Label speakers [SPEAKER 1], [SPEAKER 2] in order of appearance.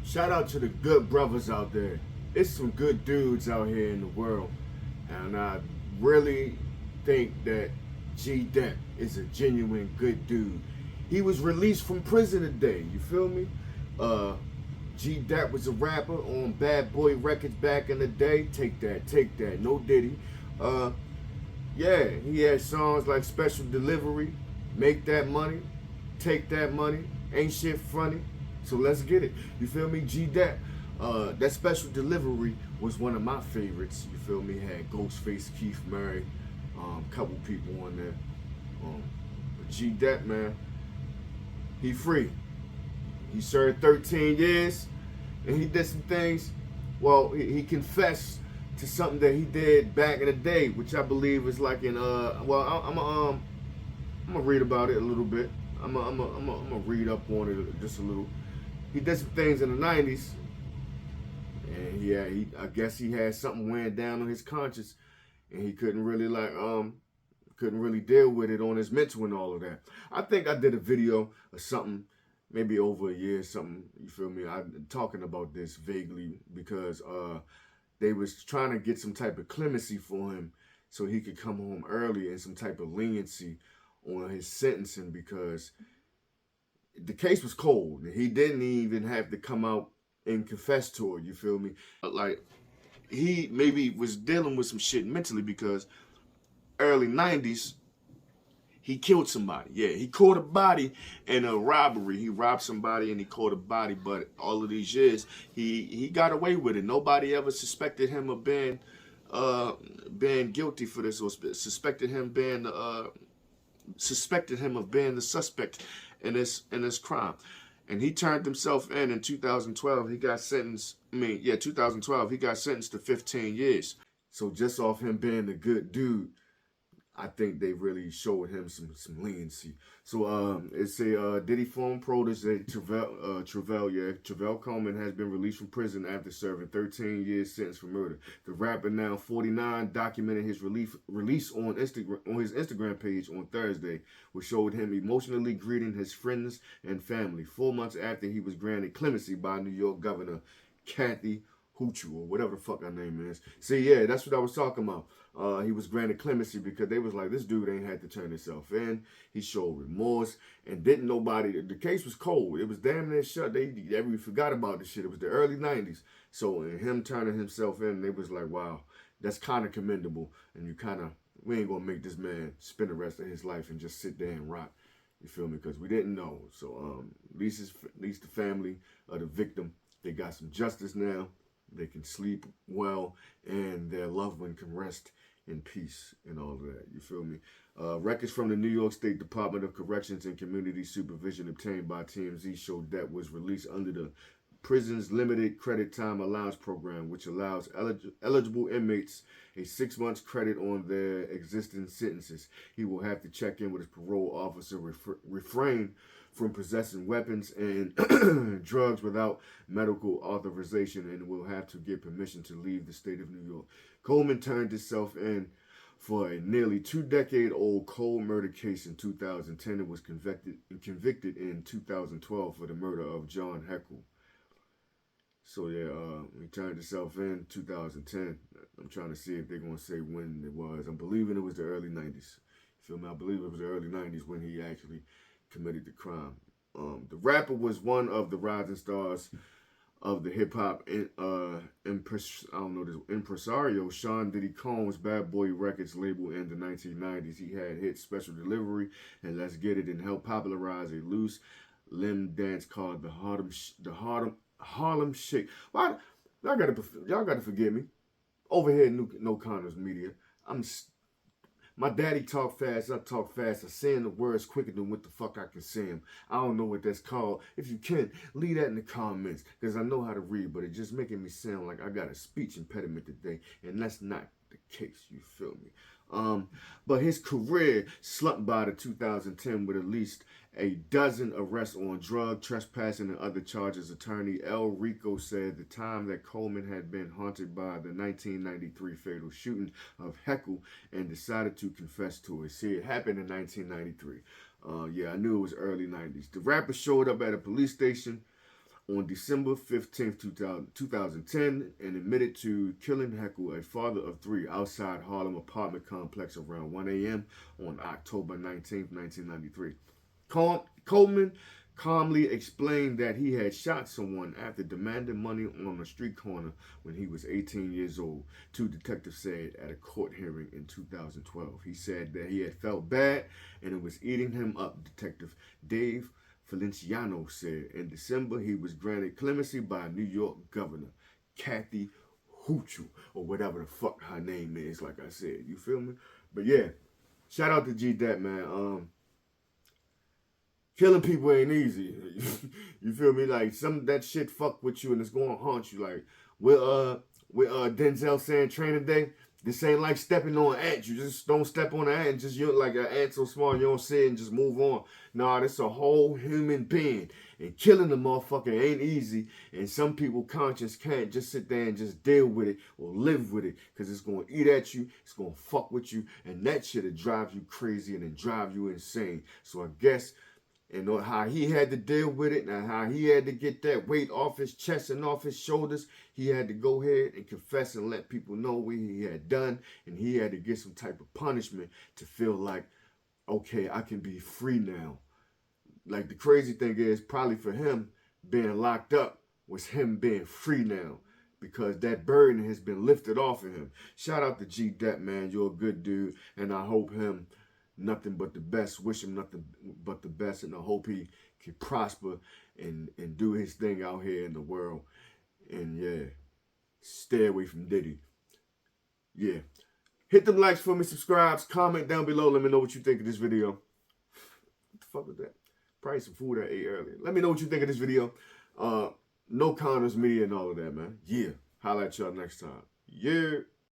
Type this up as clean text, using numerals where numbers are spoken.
[SPEAKER 1] Shout out to the good brothers out there. It's some good dudes out here in the world. And I really think that G Dep is a genuine good dude. He was released from prison today, you feel me? Uh G Dep was a rapper on Bad Boy Records back in the day. Take that, no Diddy. Uh yeah, he had songs like Special Delivery, Make That Money, Take That Money, Ain't Shit Funny. So let's get it. You feel me? G Dep. That Special Delivery was one of my favorites. You feel me? Had Ghostface, Keith Murray, couple people on there. But G Dep, man, he free. He served 13 years, and he did some things. Well, he confessed to something that he did back in the day, which I believe is like in I'm gonna read about it a little bit. I'm gonna read up on it just a little. He did some things in the '90s, and I guess he had something weighing down on his conscience, and he couldn't really deal with it on his mental and all of that. I think I did a video or something, maybe over a year, something. You feel me? I'm talking about this vaguely because they was trying to get some type of clemency for him so he could come home early and some type of leniency on his sentencing because the case was cold. He didn't even have to come out and confess to it. You feel me? Like he maybe was dealing with some shit mentally because early '90s he killed somebody. Yeah, he caught a body in a robbery. He robbed somebody and he caught a body. But all of these years, he got away with it. Nobody ever suspected him of being guilty for this or suspected him of being the suspect in this crime. And he turned himself in 2012. He got sentenced. 2012. He got sentenced to 15 years. So just off him being a good dude, I think they really showed him some leniency. So it's a Diddy former protege Travell Coleman has been released from prison after serving 13 years sentence for murder. The rapper, now 49, documented his release on his Instagram page on Thursday, which showed him emotionally greeting his friends and family 4 months after he was granted clemency by New York Governor Kathy Hochul, or whatever the fuck her name is. See, yeah, that's what I was talking about. He was granted clemency because they was like, this dude ain't had to turn himself in. He showed remorse and didn't nobody. The case was cold. It was damn near shut. They forgot about the shit. It was the early '90s. So him turning himself in, they was like, wow, that's kind of commendable. And we ain't gonna make this man spend the rest of his life and just sit there and rot. You feel me? Because we didn't know. So at least the family of the victim, they got some justice now. They can sleep well, and their loved one can rest in peace and all of that. You feel me? Records from the New York State Department of Corrections and Community Supervision obtained by TMZ showed that was released under the prison's limited credit time allowance program, which allows eligible inmates a 6 months credit on their existing sentences. He will have to check in with his parole officer, refrain from possessing weapons and drugs without medical authorization, and will have to get permission to leave the state of New York. Coleman turned himself in for a nearly 2-decade-old cold murder case in 2010 and was convicted in 2012 for the murder of John Heckle. So yeah, he turned himself in 2010. I'm trying to see if they're gonna say when it was. I'm believing it was the early '90s. You feel me? I believe it was the early '90s when he actually committed the crime. The rapper was one of the rising stars of the hip hop impresario Sean Diddy Combs' Bad Boy Records label in the 1990s. He had hits Special Delivery and Let's Get It and helped popularize a loose limb dance called the Harlem Shake. Why y'all gotta forgive me. Over here in No Condoms Media, my daddy talk fast, I talk fast. I'm saying the words quicker than what the fuck I can say them. I don't know what that's called. If you can, leave that in the comments, because I know how to read, but it's just making me sound like I got a speech impediment today, and that's not the case, you feel me? But his career slumped by the 2010 with at least a dozen arrests on drug, trespassing, and other charges. Attorney El Rico said the time that Coleman had been haunted by the 1993 fatal shooting of Heckle and decided to confess to it. See, it happened in 1993. Yeah, I knew it was early '90s. The rapper showed up at a police station on December 15th, 2010, and admitted to killing Heckle, a father of three, outside Harlem apartment complex around 1 a.m. on October 19th, 1993. Coleman calmly explained that he had shot someone after demanding money on a street corner when he was 18 years old, two detectives said at a court hearing in 2012. He said that he had felt bad and it was eating him up, Detective Dave Feliciano said. In December, he was granted clemency by New York Governor Kathy Hochul, or whatever the fuck her name is, like I said. You feel me? But yeah, shout out to G Dat, man. Killing people ain't easy. You feel me? Like, some of that shit fuck with you and it's going to haunt you. Like, with Denzel saying Training Day, this ain't like stepping on an ant. You just don't step on an ant. Just, you're like an ant so small you don't see it and just move on. Nah, this a whole human being. And killing the motherfucker ain't easy. And some people conscience can't just sit there and just deal with it or live with it. Because it's going to eat at you. It's going to fuck with you. And that shit'll drive you crazy and then drive you insane. So I guess, and how he had to deal with it and how he had to get that weight off his chest and off his shoulders, he had to go ahead and confess and let people know what he had done, and he had to get some type of punishment to feel like, okay, I can be free now. Like, the crazy thing is, probably for him, being locked up was him being free now, because that burden has been lifted off of him. Shout out to G Dat, man. You're a good dude, and I hope him nothing but the best. Wish him nothing but the best, and I hope he can prosper and do his thing out here in the world. And yeah, stay away from Diddy. Yeah. Hit them likes for me, subscribe, comment down below. Let me know what you think of this video. What the fuck was that? Probably some food I ate earlier. Let me know what you think of this video. No Connors Media and all of that, man. Yeah. Holla at y'all next time. Yeah.